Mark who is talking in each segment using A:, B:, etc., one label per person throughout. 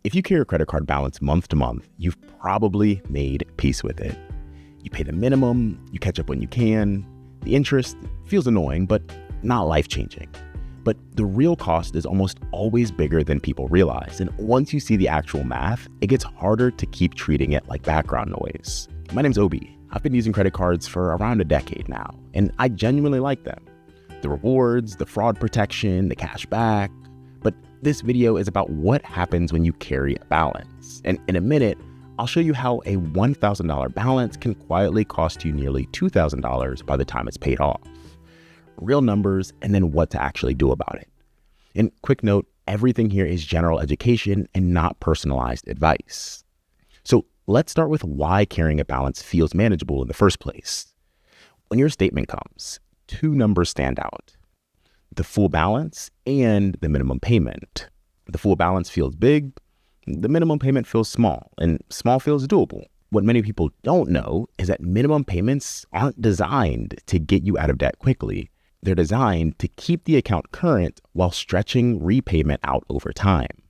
A: If you carry a credit card balance month to month, you've probably made peace with it. You pay the minimum, you catch up when you can. The interest feels annoying, but not life-changing. But the real cost is almost always bigger than people realize. And once you see the actual math, it gets harder to keep treating it like background noise. My name's Obi. I've been using credit cards for around a decade now, and I genuinely like them. The rewards, the fraud protection, the cash back. But this video is about what happens when you carry a balance. And in a minute, I'll show you how a $1,000 balance can quietly cost you nearly $2,000 by the time it's paid off. Real numbers, and then what to actually do about it. And quick note, everything here is general education and not personalized advice. So let's start with why carrying a balance feels manageable in the first place. When your statement comes, two numbers stand out: the full balance and the minimum payment. The full balance feels big, the minimum payment feels small, and small feels doable. What many people don't know is that minimum payments aren't designed to get you out of debt quickly. They're designed to keep the account current while stretching repayment out over time.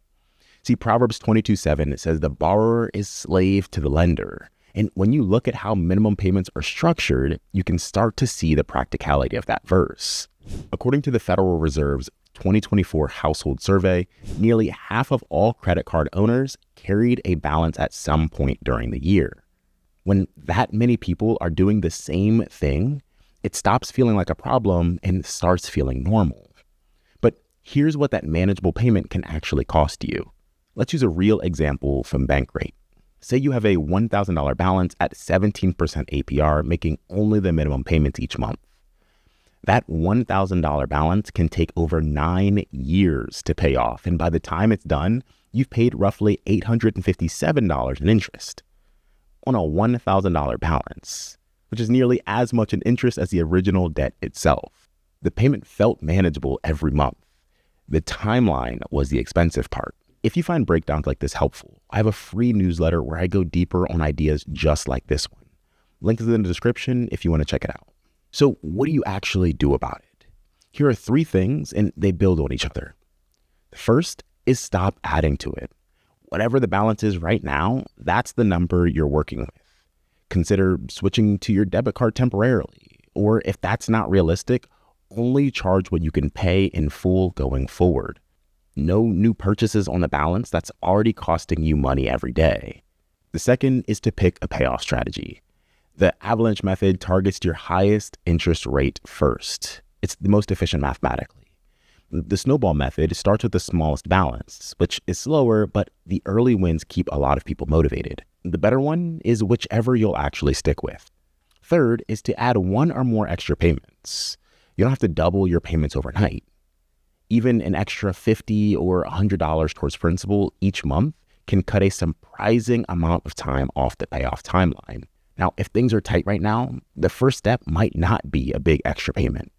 A: See, Proverbs 22:7 says the borrower is slave to the lender. And when you look at how minimum payments are structured, you can start to see the practicality of that verse. According to the Federal Reserve's 2024 household survey, nearly half of all credit card owners carried a balance at some point during the year. When that many people are doing the same thing, it stops feeling like a problem and starts feeling normal. But here's what that manageable payment can actually cost you. Let's use a real example from Bankrate. Say you have a $1,000 balance at 17% APR, making only the minimum payments each month. That $1,000 balance can take over 9 years to pay off, and by the time it's done, you've paid roughly $857 in interest on a $1,000 balance, which is nearly as much in interest as the original debt itself. The payment felt manageable every month. The timeline was the expensive part. If you find breakdowns like this helpful, I have a free newsletter where I go deeper on ideas just like this one. Link is in the description if you want to check it out. So what do you actually do about it? Here are 3 things, and they build on each other. The first is stop adding to it. Whatever the balance is right now, that's the number you're working with. Consider switching to your debit card temporarily, or if that's not realistic, only charge what you can pay in full going forward. No new purchases on the balance that's already costing you money every day. The second is to pick a payoff strategy. The avalanche method targets your highest interest rate first. It's the most efficient mathematically. The snowball method starts with the smallest balance, which is slower, but the early wins keep a lot of people motivated. The better one is whichever you'll actually stick with. Third is to add 1 or more extra payments. You don't have to double your payments overnight. Even an extra $50 or $100 towards principal each month can cut a surprising amount of time off the payoff timeline. Now, if things are tight right now, the first step might not be a big extra payment.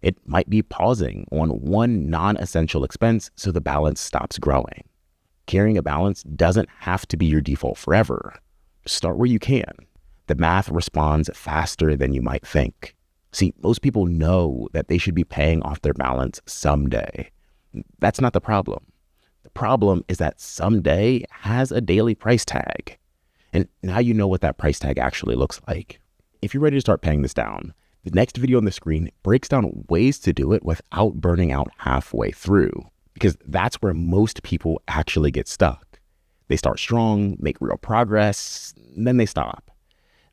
A: It might be pausing on one non-essential expense so the balance stops growing. Carrying a balance doesn't have to be your default forever. Start where you can. The math responds faster than you might think. See, most people know that they should be paying off their balance someday. That's not the problem. The problem is that someday has a daily price tag. And now you know what that price tag actually looks like. If you're ready to start paying this down, the next video on the screen breaks down ways to do it without burning out halfway through, because that's where most people actually get stuck. They start strong, make real progress, then they stop.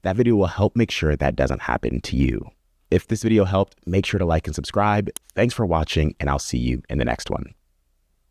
A: That video will help make sure that doesn't happen to you. If this video helped, make sure to like and subscribe. Thanks for watching, and I'll see you in the next one.